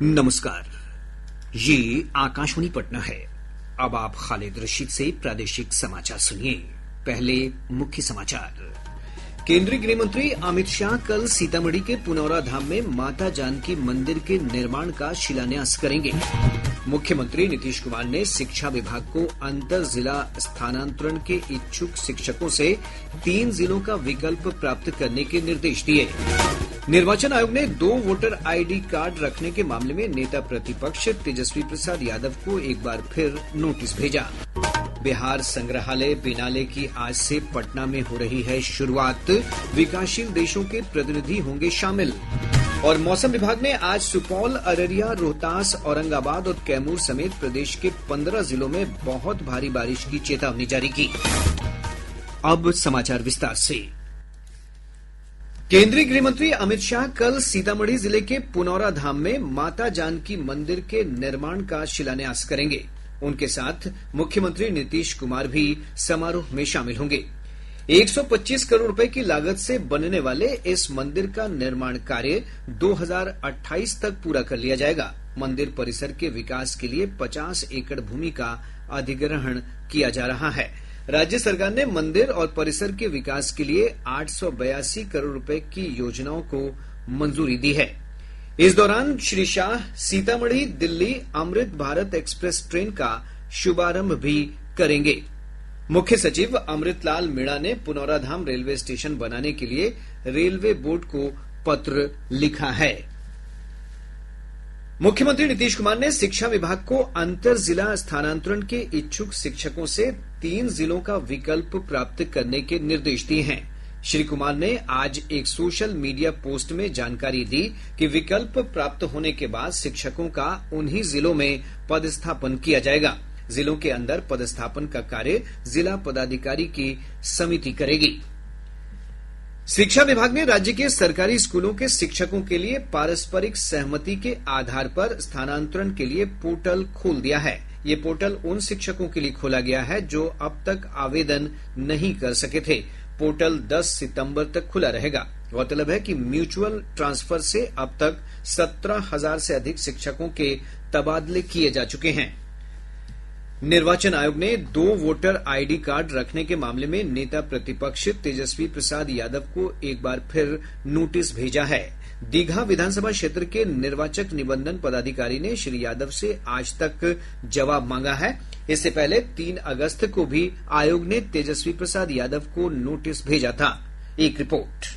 नमस्कार। ये आकाशवाणी पटना है। अब आप खालिद रशीद से प्रादेशिक समाचार सुनिए। पहले मुख्य समाचार। केंद्रीय गृह मंत्री अमित शाह कल सीतामढ़ी के पुनौरा धाम में माता जानकी मंदिर के निर्माण का शिलान्यास करेंगे। मुख्यमंत्री नीतीश कुमार ने शिक्षा विभाग को अंतर जिला स्थानांतरण के इच्छुक शिक्षकों से 3 जिलों का विकल्प प्राप्त करने के निर्देश दिए। निर्वाचन आयोग ने 2 वोटर आईडी कार्ड रखने के मामले में नेता प्रतिपक्ष तेजस्वी प्रसाद यादव को एक बार फिर नोटिस भेजा। बिहार संग्रहालय बिनाले की आज से पटना में हो रही है शुरुआत। विकासशील देशों के प्रतिनिधि होंगे शामिल। और मौसम विभाग ने आज सुपौल, अररिया, रोहतास, औरंगाबाद और कैमूर समेत प्रदेश के 15 जिलों में बहुत भारी बारिश की चेतावनी जारी की। अब समाचार विस्तार से। केंद्रीय गृह मंत्री अमित शाह कल सीतामढ़ी जिले के पुनौरा धाम में माता जानकी मंदिर के निर्माण का शिलान्यास करेंगे। उनके साथ मुख्यमंत्री नीतीश कुमार भी समारोह में शामिल होंगे। 125 करोड़ रुपए की लागत से बनने वाले इस मंदिर का निर्माण कार्य 2028 तक पूरा कर लिया जाएगा। मंदिर परिसर के विकास के लिए 50 एकड़ भूमि का अधिग्रहण किया जा रहा है। राज्य सरकार ने मंदिर और परिसर के विकास के लिए 882 करोड़ रुपए की योजनाओं को मंजूरी दी है। इस दौरान श्री शाह सीतामढ़ी दिल्ली अमृत भारत एक्सप्रेस ट्रेन का शुभारंभ भी करेंगे। मुख्य सचिव अमृतलाल मीणा ने पुनौरा धाम रेलवे स्टेशन बनाने के लिए रेलवे बोर्ड को पत्र लिखा है। मुख्यमंत्री नीतीश कुमार ने शिक्षा विभाग को अंतर जिला स्थानांतरण के इच्छुक शिक्षकों से 3 जिलों का विकल्प प्राप्त करने के निर्देश दिए हैं। श्री कुमार ने आज एक सोशल मीडिया पोस्ट में जानकारी दी कि विकल्प प्राप्त होने के बाद शिक्षकों का उन्हीं जिलों में पदस्थापन किया जाएगा। जिलों के अंदर पदस्थापन का कार्य जिला पदाधिकारी की समिति करेगी। शिक्षा विभाग ने राज्य के सरकारी स्कूलों के शिक्षकों के लिए पारस्परिक सहमति के आधार पर स्थानांतरण के लिए पोर्टल खोल दिया है। ये पोर्टल उन शिक्षकों के लिए खोला गया है जो अब तक आवेदन नहीं कर सके थे। पोर्टल 10 सितंबर तक खुला रहेगा। गौरतलब है कि म्यूचुअल ट्रांसफर से अब तक 17,000 से अधिक शिक्षकों के तबादले किए जा चुके हैं। निर्वाचन आयोग ने 2 वोटर आईडी कार्ड रखने के मामले में नेता प्रतिपक्ष तेजस्वी प्रसाद यादव को एक बार फिर नोटिस भेजा है। दीघा विधानसभा क्षेत्र के निर्वाचक निबंधन पदाधिकारी ने श्री यादव से आज तक जवाब मांगा है। इससे पहले 3 अगस्त को भी आयोग ने तेजस्वी प्रसाद यादव को नोटिस भेजा था। एक रिपोर्ट।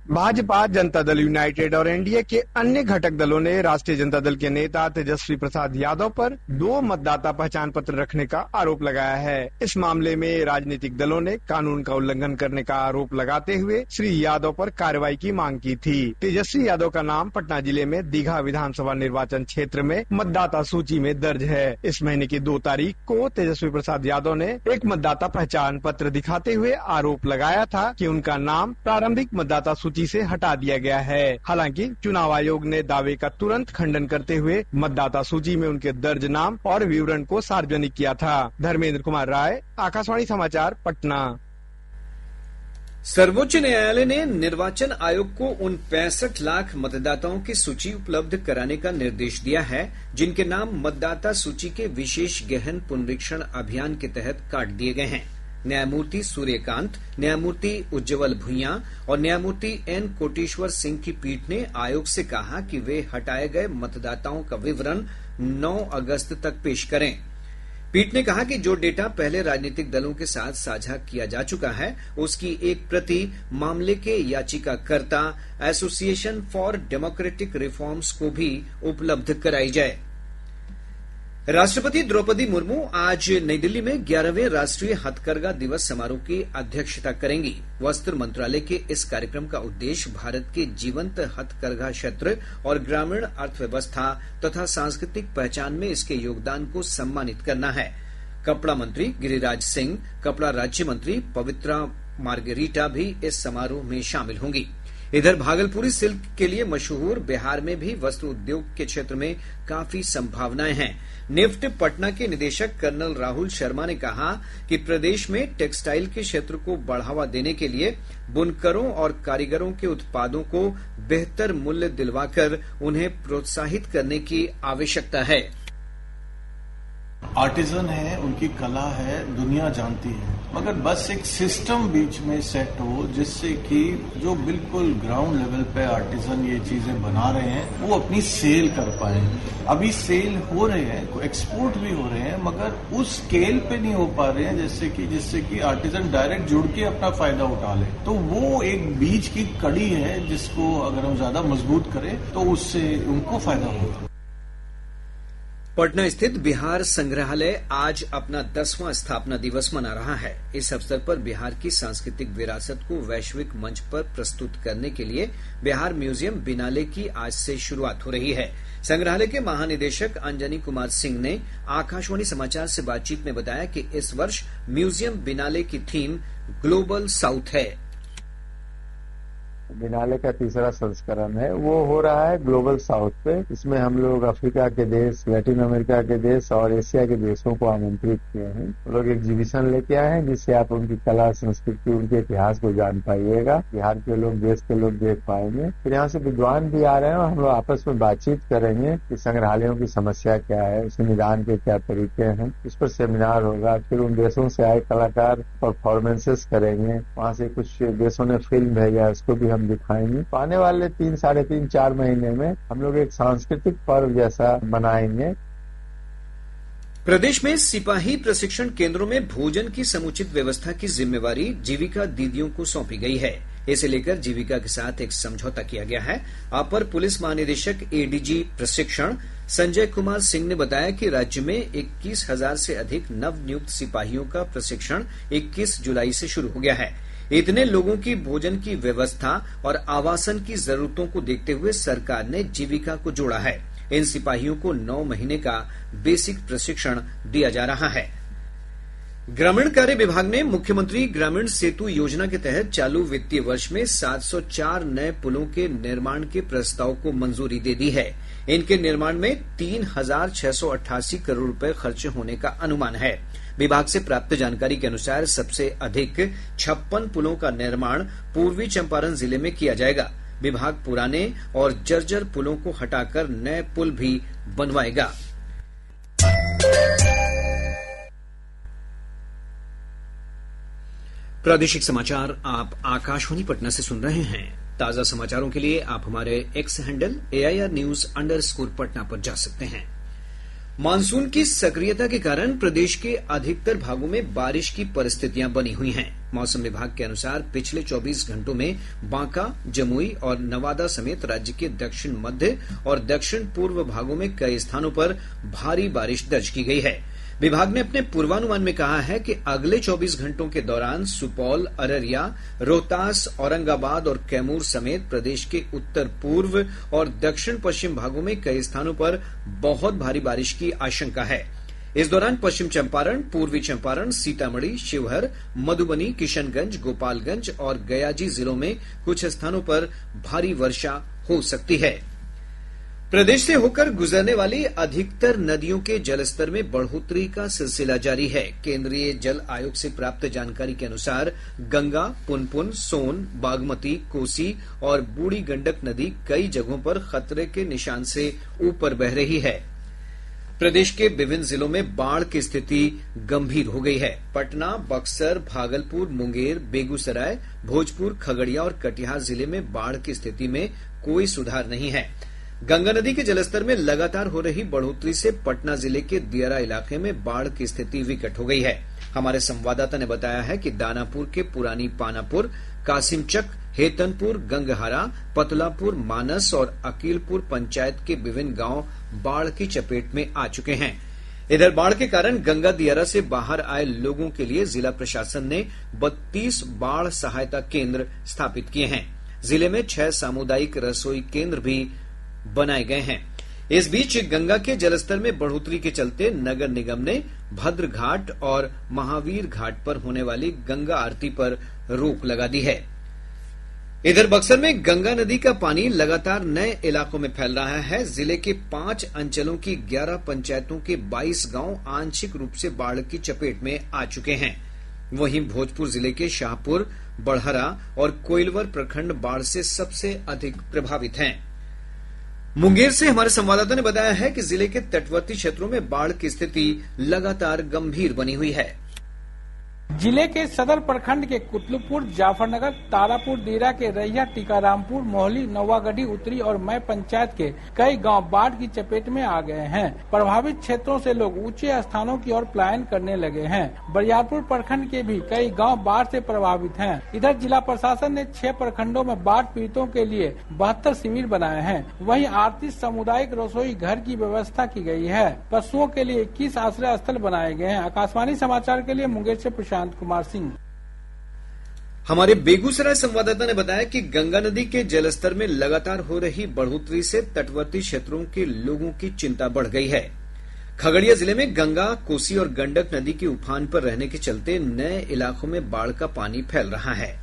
भाजपा, जनता दल यूनाइटेड और एनडीए के अन्य घटक दलों ने राष्ट्रीय जनता दल के नेता तेजस्वी प्रसाद यादव पर 2 मतदाता पहचान पत्र रखने का आरोप लगाया है। इस मामले में राजनीतिक दलों ने कानून का उल्लंघन करने का आरोप लगाते हुए श्री यादव पर कार्रवाई की मांग की थी। तेजस्वी यादव का नाम पटना जिले में दीघा विधानसभा निर्वाचन क्षेत्र में मतदाता सूची में दर्ज है। इस महीने की 2 तारीख को तेजस्वी प्रसाद यादव ने एक मतदाता पहचान पत्र दिखाते हुए आरोप लगाया था कि उनका नाम प्रारंभिक मतदाता सूची से हटा दिया गया है। हालांकि चुनाव आयोग ने दावे का तुरंत खंडन करते हुए मतदाता सूची में उनके दर्ज नाम और विवरण को सार्वजनिक किया था। धर्मेंद्र कुमार राय, आकाशवाणी समाचार, पटना। सर्वोच्च न्यायालय ने निर्वाचन आयोग को उन 65 लाख मतदाताओं की सूची उपलब्ध कराने का निर्देश दिया है जिनके नाम मतदाता सूची के विशेष गहन पुनरीक्षण अभियान के तहत काट दिए गए हैं। न्यायमूर्ति सूर्यकांत, न्यायमूर्ति उज्जवल भुइयां और न्यायमूर्ति एन कोटेश्वर सिंह की पीठ ने आयोग से कहा कि वे हटाए गए मतदाताओं का विवरण 9 अगस्त तक पेश करें। पीठ ने कहा कि जो डेटा पहले राजनीतिक दलों के साथ साझा किया जा चुका है उसकी एक प्रति मामले के याचिकाकर्ता एसोसिएशन फॉर डेमोक्रेटिक रिफॉर्म्स को भी उपलब्ध कराई जाए। राष्ट्रपति द्रौपदी मुर्मू आज नई दिल्ली में 11वें राष्ट्रीय हथकरघा दिवस समारोह की अध्यक्षता करेंगी। वस्त्र मंत्रालय के इस कार्यक्रम का उद्देश्य भारत के जीवंत हथकरघा क्षेत्र और ग्रामीण अर्थव्यवस्था तथा सांस्कृतिक पहचान में इसके योगदान को सम्मानित करना है। कपड़ा मंत्री गिरिराज सिंह, कपड़ा राज्य मंत्री पवित्रा मार्गेरिटा भी इस समारोह में शामिल होंगी। इधर भागलपुरी सिल्क के लिए मशहूर बिहार में भी वस्त्र उद्योग के क्षेत्र में काफी संभावनाएं हैं। निफ्ट पटना के निदेशक कर्नल राहुल शर्मा ने कहा कि प्रदेश में टेक्सटाइल के क्षेत्र को बढ़ावा देने के लिए बुनकरों और कारीगरों के उत्पादों को बेहतर मूल्य दिलवाकर उन्हें प्रोत्साहित करने की आवश्यकता है। आर्टिजन है, उनकी कला है, दुनिया जानती है, मगर बस एक सिस्टम बीच में सेट हो जिससे कि जो बिल्कुल ग्राउंड लेवल पे आर्टिजन ये चीजें बना रहे हैं वो अपनी सेल कर पाए। अभी सेल हो रहे हैं, एक्सपोर्ट भी हो रहे हैं, मगर उस स्केल पे नहीं हो पा रहे हैं जिससे कि आर्टिजन डायरेक्ट जुड़ के अपना फायदा उठा ले। तो वो एक बीच की कड़ी है जिसको अगर हम ज्यादा मजबूत करें तो उससे उनको फायदा होगा। पटना स्थित बिहार संग्रहालय आज अपना 10वां स्थापना दिवस मना रहा है। इस अवसर पर बिहार की सांस्कृतिक विरासत को वैश्विक मंच पर प्रस्तुत करने के लिए बिहार म्यूजियम बिनाले की आज से शुरुआत हो रही है। संग्रहालय के महानिदेशक अंजनी कुमार सिंह ने आकाशवाणी समाचार से बातचीत में बताया कि इस वर्ष म्यूजियम बिनाले की थीम ग्लोबल साउथ है। बिनाले का तीसरा संस्करण है, वो हो रहा है ग्लोबल साउथ पे। इसमें हम लोग अफ्रीका के देश, लैटिन अमेरिका के देश और एशिया के देशों को आमंत्रित किए हैं। वो लोग एग्जीबिशन लेके आए हैं जिससे आप उनकी कला, संस्कृति, उनके इतिहास को जान पाइएगा। बिहार के लोग, देश के लोग देख पाएंगे। फिर यहाँ से विद्वान भी आ रहे हैं और हम लोग आपस में बातचीत करेंगे कि संग्रहालयों की समस्या क्या है, उसके निदान के क्या तरीके हैं। इस पर सेमिनार होगा। फिर उन देशों से आए कलाकार परफॉर्मेंसेस करेंगे। वहाँ से कुछ देशों ने फिल्म भेजा, उसको भी हम दिखाएंगे। तो आने वाले 3, साढ़े 3, 4 महीने में हम लोग एक सांस्कृतिक पर्व जैसा मनाएंगे। प्रदेश में सिपाही प्रशिक्षण केंद्रों में भोजन की समुचित व्यवस्था की जिम्मेवारी जीविका दीदियों को सौंपी गई है। इसे लेकर जीविका के साथ एक समझौता किया गया है। अपर पुलिस महानिदेशक एडीजी प्रशिक्षण संजय कुमार सिंह ने बताया कि राज्य में 21,000 से अधिक नवनियुक्त सिपाहियों का प्रशिक्षण 21 जुलाई से शुरू हो गया है। इतने लोगों की भोजन की व्यवस्था और आवासन की जरूरतों को देखते हुए सरकार ने जीविका को जोड़ा है। इन सिपाहियों को 9 महीने का बेसिक प्रशिक्षण दिया जा रहा है। ग्रामीण कार्य विभाग ने मुख्यमंत्री ग्रामीण सेतु योजना के तहत चालू वित्तीय वर्ष में 704 नए पुलों के निर्माण के प्रस्ताव को मंजूरी दे दी है। इनके निर्माण में 3,688 करोड़ रुपए खर्च होने का अनुमान है। विभाग से प्राप्त जानकारी के अनुसार सबसे अधिक 56 पुलों का निर्माण पूर्वी चंपारण जिले में किया जाएगा। विभाग पुराने और जर्जर पुलों को हटाकर नए पुल भी बनवाएगा। प्रादेशिक समाचार आप आकाशवाणी पटना से सुन रहे हैं। ताजा समाचारों के लिए आप हमारे एक्स हैंडल AIR_News_पटना पर जा सकते हैं। मानसून की सक्रियता के कारण प्रदेश के अधिकतर भागों में बारिश की परिस्थितियां बनी हुई हैं। मौसम विभाग के अनुसार पिछले 24 घंटों में बांका, जमुई और नवादा समेत राज्य के दक्षिण मध्य और दक्षिण पूर्व भागों में कई स्थानों पर भारी बारिश दर्ज की गई है। विभाग ने अपने पूर्वानुमान में कहा है कि अगले 24 घंटों के दौरान सुपौल, अररिया, रोहतास, औरंगाबाद और कैमूर समेत प्रदेश के उत्तर पूर्व और दक्षिण पश्चिम भागों में कई स्थानों पर बहुत भारी बारिश की आशंका है। इस दौरान पश्चिम चंपारण, पूर्वी चंपारण, सीतामढ़ी, शिवहर, मधुबनी, किशनगंज, गोपालगंज और गयाजी जिलों में कुछ स्थानों पर भारी वर्षा हो सकती है। प्रदेश से होकर गुजरने वाली अधिकतर नदियों के जलस्तर में बढ़ोतरी का सिलसिला जारी है। केंद्रीय जल आयोग से प्राप्त जानकारी के अनुसार गंगा, पुनपुन, सोन, बागमती, कोसी और बूढ़ी गंडक नदी कई जगहों पर खतरे के निशान से ऊपर बह रही है। प्रदेश के विभिन्न जिलों में बाढ़ की स्थिति गंभीर हो गई है। पटना, बक्सर, भागलपुर, मुंगेर, बेगूसराय, भोजपुर, खगड़िया और कटिहार जिले में बाढ़ की स्थिति में कोई सुधार नहीं है। गंगा नदी के जलस्तर में लगातार हो रही बढ़ोतरी से पटना जिले के दियारा इलाके में बाढ़ की स्थिति विकट हो गई है। हमारे संवाददाता ने बताया है कि दानापुर के पुरानी पानापुर, कासिमचक, हेतनपुर, गंगहारा, पतलापुर, मानस और अकीलपुर पंचायत के विभिन्न गांव बाढ़ की चपेट में आ चुके हैं। इधर बाढ़ के कारण गंगा दियारा से बाहर आए लोगों के लिए जिला प्रशासन ने 32 बाढ़ सहायता केंद्र स्थापित किए हैं। जिले में 6 सामुदायिक रसोई केंद्र भी बनाए गए हैं। इस बीच गंगा के जलस्तर में बढ़ोतरी के चलते नगर निगम ने भद्र घाट और महावीर घाट पर होने वाली गंगा आरती पर रोक लगा दी है। इधर बक्सर में गंगा नदी का पानी लगातार नए इलाकों में फैल रहा है। जिले के 5 अंचलों की 11 पंचायतों के 22 गांव आंशिक रूप से बाढ़ की चपेट में आ चुके हैं। वहीं भोजपुर जिले के शाहपुर, बड़हरा और कोइलवर प्रखंड बाढ़ से सबसे अधिक प्रभावित हैं। मुंगेर से हमारे संवाददाता ने बताया है कि जिले के तटवर्ती क्षेत्रों में बाढ़ की स्थिति लगातार गंभीर बनी हुई है। जिले के सदर प्रखंड के कुतलुपुर, जाफरनगर, तारापुर, डीरा के रैया, टीकारामपुर, मोहली, नौवागढ़ी उत्तरी और मई पंचायत के कई गांव बाढ़ की चपेट में आ गए हैं। प्रभावित क्षेत्रों से लोग ऊंचे स्थानों की ओर पलायन करने लगे हैं। बरियारपुर प्रखंड के भी कई गांव बाढ़ से प्रभावित हैं। इधर जिला प्रशासन ने 6 प्रखंडों में बाढ़ पीड़ितों के लिए 72 शिविर बनाए हैं। वहीं 38 सामुदायिक रसोई घर की व्यवस्था की गई है। पशुओं के लिए 21 आश्रय स्थल बनाए गए हैं। आकाशवाणी समाचार के लिए मुंगेर से प्रशांत कुमार सिंह। हमारे बेगूसराय संवाददाता ने बताया कि गंगा नदी के जलस्तर में लगातार हो रही बढ़ोतरी से तटवर्ती क्षेत्रों के लोगों की चिंता बढ़ गई है। खगड़िया जिले में गंगा, कोसी और गंडक नदी के उफान पर रहने के चलते नए इलाकों में बाढ़ का पानी फैल रहा है।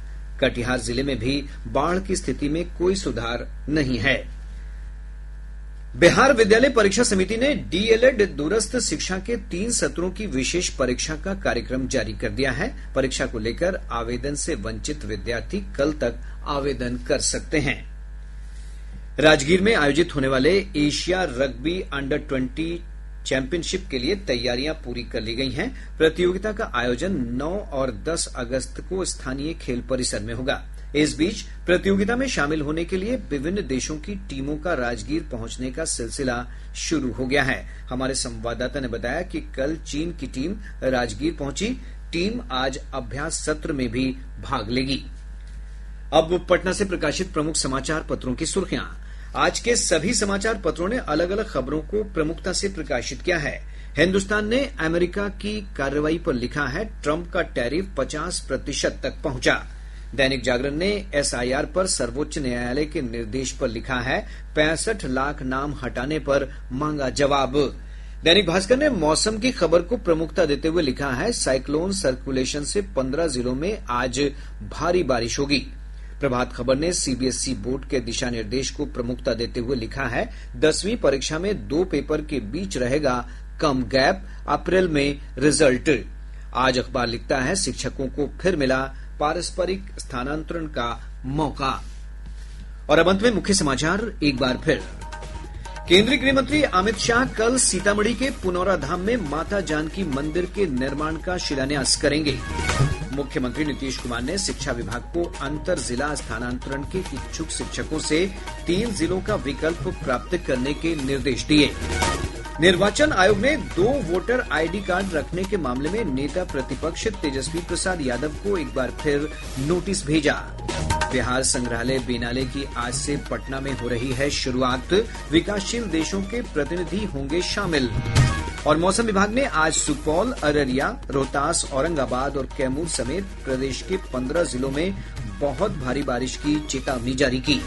कटिहार जिले में भी बाढ़ की स्थिति में कोई सुधार नहीं है। बिहार विद्यालय परीक्षा समिति ने डीएलएड दूरस्थ शिक्षा के 3 सत्रों की विशेष परीक्षा का कार्यक्रम जारी कर दिया है। परीक्षा को लेकर आवेदन से वंचित विद्यार्थी कल तक आवेदन कर सकते हैं। राजगीर में आयोजित होने वाले एशिया रग्बी अंडर 20 चैंपियनशिप के लिए तैयारियां पूरी कर ली गई हैं। प्रतियोगिता का आयोजन 9 और 10 अगस्त को स्थानीय खेल परिसर में होगा। इस बीच प्रतियोगिता में शामिल होने के लिए विभिन्न देशों की टीमों का राजगीर पहुंचने का सिलसिला शुरू हो गया है। हमारे संवाददाता ने बताया कि कल चीन की टीम राजगीर पहुंची। टीम आज अभ्यास सत्र में भी भाग लेगी। अब पटना से प्रकाशित प्रमुख समाचार पत्रों की सुर्खियां। आज के सभी समाचार पत्रों ने अलग अलग खबरों को प्रमुखता से प्रकाशित किया है। हिन्दुस्तान ने अमेरिका की कार्रवाई पर लिखा है, ट्रंप का टैरिफ 50% तक पहुंचा। दैनिक जागरण ने एसआईआर पर सर्वोच्च न्यायालय के निर्देश पर लिखा है, 65 लाख नाम हटाने पर मांगा जवाब। दैनिक भास्कर ने मौसम की खबर को प्रमुखता देते हुए लिखा है, साइक्लोन सर्कुलेशन से 15 जिलों में आज भारी बारिश होगी। प्रभात खबर ने सीबीएसई बोर्ड के दिशा निर्देश को प्रमुखता देते हुए लिखा है, 10वीं परीक्षा में 2 पेपर के बीच रहेगा कम गैप, अप्रैल में रिजल्ट। आज अखबार लिखता है, शिक्षकों को फिर मिला पारस्परिक स्थानांतरण का मौका। और अब अंत में मुख्य समाचार एक बार फिर। केंद्रीय गृह मंत्री अमित शाह कल सीतामढ़ी के पुनौरा धाम में माता जानकी मंदिर के निर्माण का शिलान्यास करेंगे। मुख्यमंत्री नीतीश कुमार ने शिक्षा विभाग को अंतर जिला स्थानांतरण के इच्छुक शिक्षकों से 3 जिलों का विकल्प प्राप्त करने के निर्देश दिए। निर्वाचन आयोग ने 2 वोटर आईडी कार्ड रखने के मामले में नेता प्रतिपक्ष तेजस्वी प्रसाद यादव को एक बार फिर नोटिस भेजा। बिहार संग्रहालय बिनाले की आज से पटना में हो रही है शुरुआत। विकासशील देशों के प्रतिनिधि होंगे शामिल। और मौसम विभाग ने आज सुपौल, अररिया, रोहतास, औरंगाबाद और कैमूर समेत प्रदेश के 15 जिलों में बहुत भारी बारिश की चेतावनी जारी की।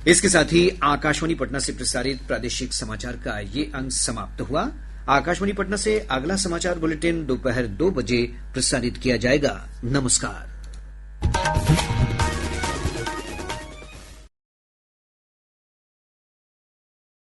इसके साथ ही आकाशवाणी पटना से प्रसारित प्रादेशिक समाचार का ये अंक समाप्त हुआ। आकाशवाणी पटना से अगला समाचार बुलेटिन दोपहर 2 बजे प्रसारित किया जाएगा। नमस्कार।